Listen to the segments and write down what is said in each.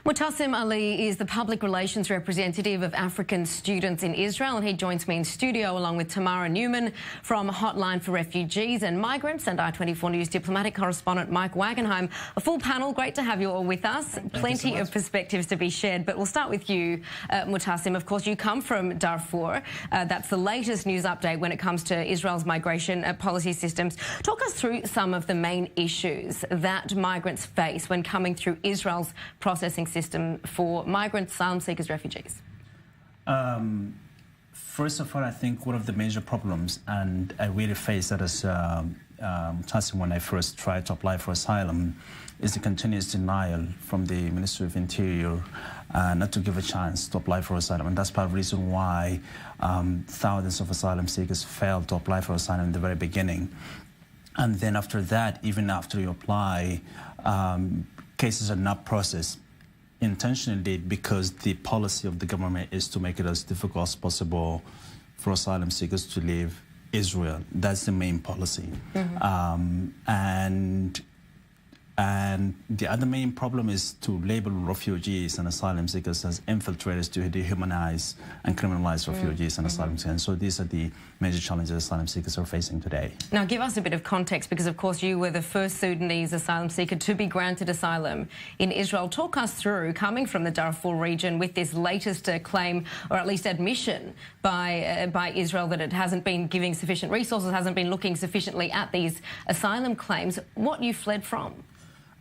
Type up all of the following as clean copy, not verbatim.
Mutassim Ali is the public relations representative of African students in Israel, and he joins me in studio along with Tamara Newman from Hotline for Refugees and Migrants and I-24 News diplomatic correspondent Mike Wagenheim. A full panel, great to have you all with us. Plenty of perspectives to be shared, but we'll start with you, Mutassim. Of course, you come from Darfur. That's the latest news update when it comes to Israel's migration policy systems. Talk us through some of the main issues that migrants face when coming through Israel's processing system for migrants, asylum seekers, refugees. First of all, I think one of the major problems, and I really faced that as when I first tried to apply for asylum, is the continuous denial from the Ministry of Interior not to give a chance to apply for asylum. And that's part of the reason why thousands of asylum seekers failed to apply for asylum in the very beginning. And then after that, even after you apply, cases are not processed intentionally because the policy of the government is to make it as difficult as possible for asylum seekers to leave Israel. That's the main policy. And the other main problem is to label refugees and asylum seekers as infiltrators to dehumanize and criminalize refugees and asylum seekers. And so these are the major challenges asylum seekers are facing today. Now, give us a bit of context, because, of course, you were the first Sudanese asylum seeker to be granted asylum in Israel. Talk us through coming from the Darfur region with this latest claim, or at least admission, by Israel that it hasn't been giving sufficient resources, hasn't been looking sufficiently at these asylum claims. What you fled from?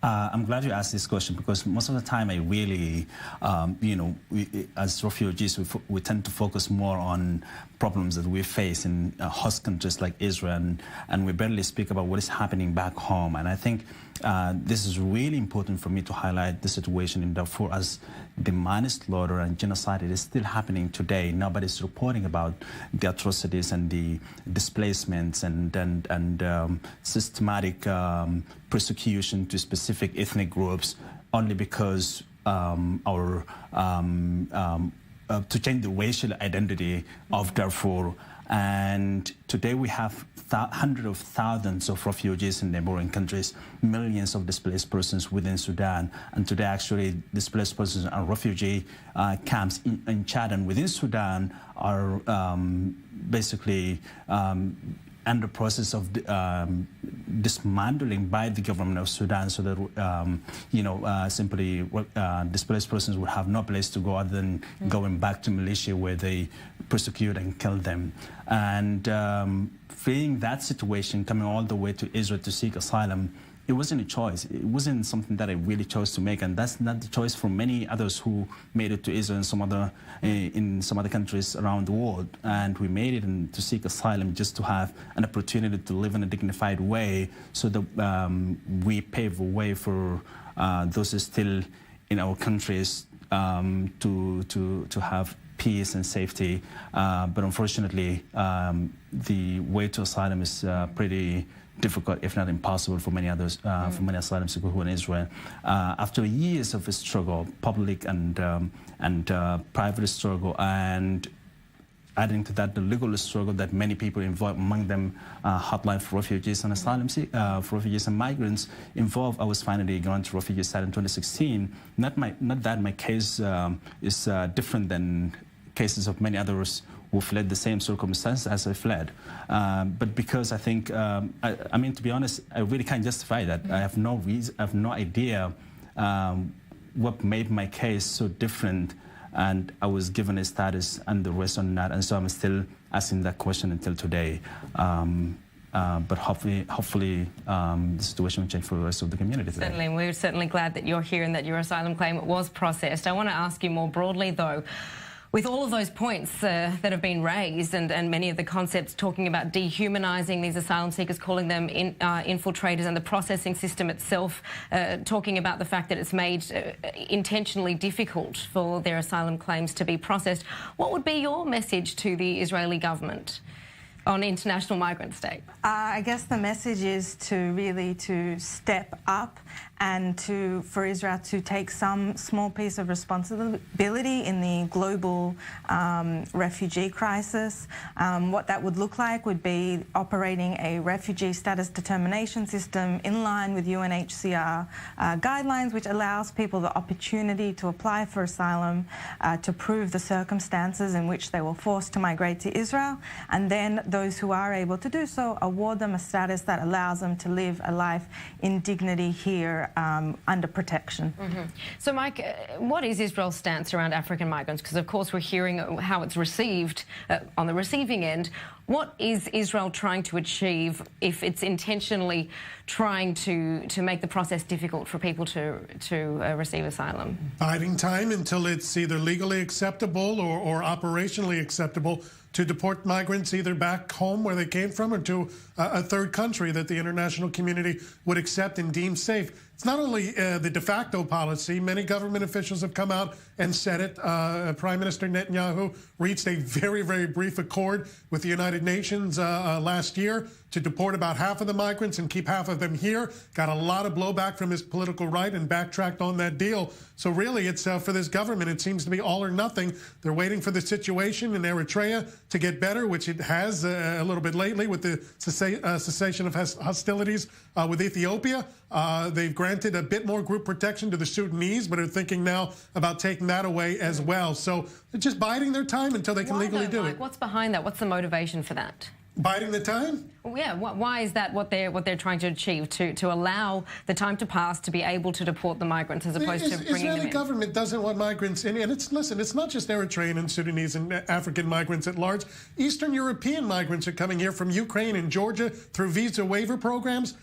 I'm glad you asked this question, because most of the time I really, as refugees, we tend to focus more on problems that we face in host countries like Israel, and we barely speak about what is happening back home. And I think this is really important for me to highlight the situation in Darfur, as the manslaughter and genocide is still happening today. Nobody's reporting about the atrocities and the displacements and systematic persecution to specific ethnic groups only because to change the racial identity of Darfur. And today we have hundreds of thousands of refugees in neighboring countries, millions of displaced persons within Sudan. And today, actually, displaced persons and refugee camps in Chad and within Sudan are basically under process of dismantling by the government of Sudan, so that simply displaced persons would have no place to go other than going back to militia, where they persecute and kill them. And fleeing that situation, coming all the way to Israel to seek asylum, it wasn't a choice. It wasn't something that I really chose to make, and that's not the choice for many others who made it to Israel and in some other countries around the world. And we made it to seek asylum just to have an opportunity to live in a dignified way, so that we pave a way for those still in our countries to have peace and safety. But unfortunately, the way to asylum is pretty difficult, if not impossible, for many others, for many asylum seekers who are in Israel. After years of struggle, public and private struggle, and adding to that the legal struggle that many people involved, among them Hotline for Refugees and Asylum for Refugees and Migrants involved, I was finally granted refugee status in 2016. Not that my case is different than cases of many others who fled the same circumstances as I fled. But because I think, I mean, to be honest, I really can't justify that. I have no reason, I have no idea what made my case so different, and I was given a status and the rest on that, and so I'm still asking that question until today. But hopefully the situation will change for the rest of the community today. Certainly, we're certainly glad that you're here and that your asylum claim was processed. I want to ask you more broadly, though, with all of those points that have been raised, and many of the concepts talking about dehumanising these asylum seekers, calling them infiltrators, and the processing system itself talking about the fact that it's made intentionally difficult for their asylum claims to be processed, what would be your message to the Israeli government on International Migrants Day? I guess the message is to really step up and for Israel to take some small piece of responsibility in the global refugee crisis. What that would look like would be operating a refugee status determination system in line with UNHCR guidelines, which allows people the opportunity to apply for asylum, to prove the circumstances in which they were forced to migrate to Israel, and then those who are able to do so, award them a status that allows them to live a life in dignity here under protection. So, Mike, what is Israel's stance around African migrants? Because, of course, we're hearing how it's received on the receiving end. What is Israel trying to achieve if it's intentionally trying to make the process difficult for people to receive asylum? Biding time until it's either legally acceptable or operationally acceptable to deport migrants either back home where they came from or to a third country that the international community would accept and deem safe. It's not only the de facto policy. Many government officials have come out and said it. Prime Minister Netanyahu reached a very, very brief accord with the United Nations last year to deport about half of the migrants and keep half of them here. Got a lot of blowback from his political right and backtracked on that deal. So really, it's for this government, it seems to be all or nothing. They're waiting for the situation in Eritrea to get better, which it has a little bit lately with the cessation of hostilities with Ethiopia. They've granted a bit more group protection to the Sudanese, but are thinking now about taking that away as well. So they're just biding their time until they can legally do it. What's behind that? What's the motivation for that? Biding the time? Well, yeah. Why is that what they're trying to achieve? To allow the time to pass to be able to deport the migrants as opposed to bringing them in? Israeli government doesn't want migrants in. And it's not just Eritrean and Sudanese and African migrants at large. Eastern European migrants are coming here from Ukraine and Georgia through visa waiver programs.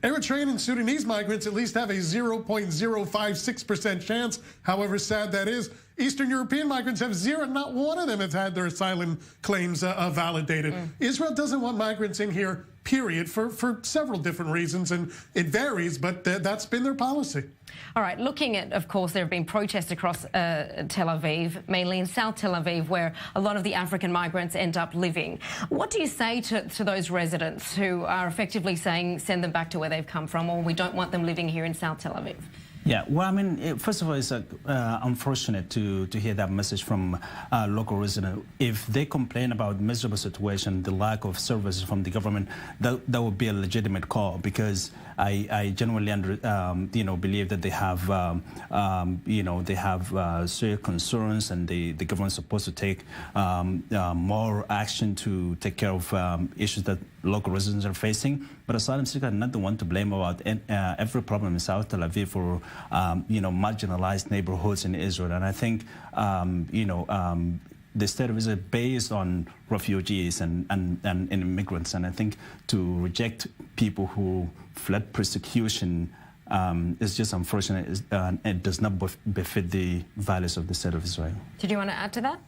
Eritrean and Sudanese migrants at least have a 0.056% chance, however sad that is. Eastern European migrants have zero. Not one of them has had their asylum claims validated. Israel doesn't want migrants in here, period, for several different reasons, and it varies, but that's been their policy. All right, looking at, of course, there have been protests across Tel Aviv, mainly in South Tel Aviv, where a lot of the African migrants end up living. What do you say to those residents who are effectively saying, send them back to where they've come from, or we don't want them living here in South Tel Aviv? Yeah, well, I mean, first of all, it's unfortunate to hear that message from local residents. If they complain about miserable situation, the lack of services from the government, that would be a legitimate call, because I genuinely believe that they have serious concerns, and the government is supposed to take more action to take care of issues that local residents are facing. But asylum seekers are not the one to blame about every problem in South Tel Aviv for marginalized neighborhoods in Israel. And I think the state of Israel based on refugees and immigrants, and I think to reject people who fled persecution is just unfortunate. It does not befit the values of the state of Israel. Did you want to add to that?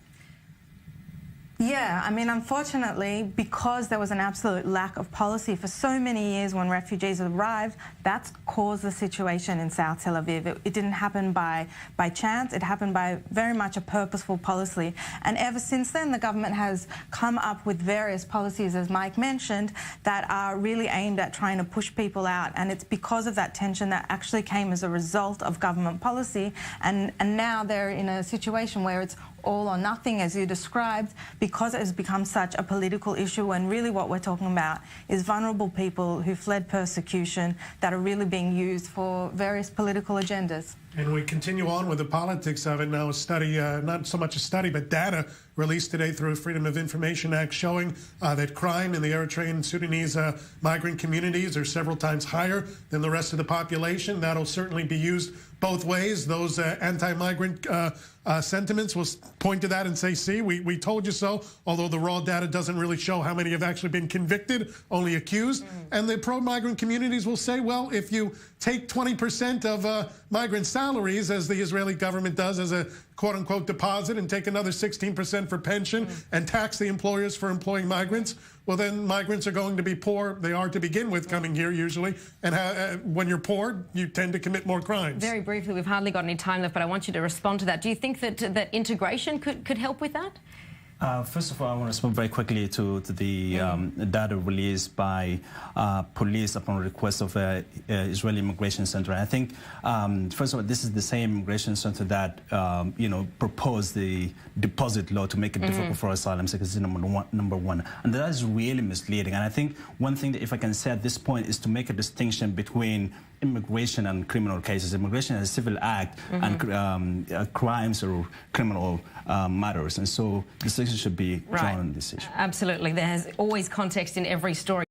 Yeah, I mean, unfortunately, because there was an absolute lack of policy for so many years when refugees arrived, that's caused the situation in South Tel Aviv. It didn't happen by chance. It happened by very much a purposeful policy. And ever since then, the government has come up with various policies, as Mike mentioned, that are really aimed at trying to push people out. And it's because of that tension that actually came as a result of government policy. And now they're in a situation where it's all or nothing, as you described, because it has become such a political issue, and really what we're talking about is vulnerable people who fled persecution that are really being used for various political agendas. And we continue on with the politics of it now. A study, not so much a study, but data released today through Freedom of Information Act showing that crime in the Eritrean and Sudanese migrant communities are several times higher than the rest of the population. That'll certainly be used both ways. Those anti-migrant sentiments will point to that and say, see, we told you so, although the raw data doesn't really show how many have actually been convicted, only accused. And the pro-migrant communities will say, well, if you take 20% of migrant salaries, as the Israeli government does, as a quote-unquote deposit, and take another 16% for pension and tax the employers for employing migrants, well, then migrants are going to be poor. They are to begin with coming here usually. And when you're poor, you tend to commit more crimes. Very briefly, we've hardly got any time left, but I want you to respond to that. Do you think that integration could help with that? First of all, I want to respond very quickly to the data released by police upon request of Israeli Immigration Center. I think, first of all, this is the same immigration center that, proposed the deposit law to make it difficult for asylum seekers, number one. And that is really misleading. And I think one thing that, if I can say at this point, is to make a distinction between immigration and criminal cases. Immigration is a civil act, and crimes or criminal matters. And so distinction should be drawn on this issue. Absolutely. There's always context in every story.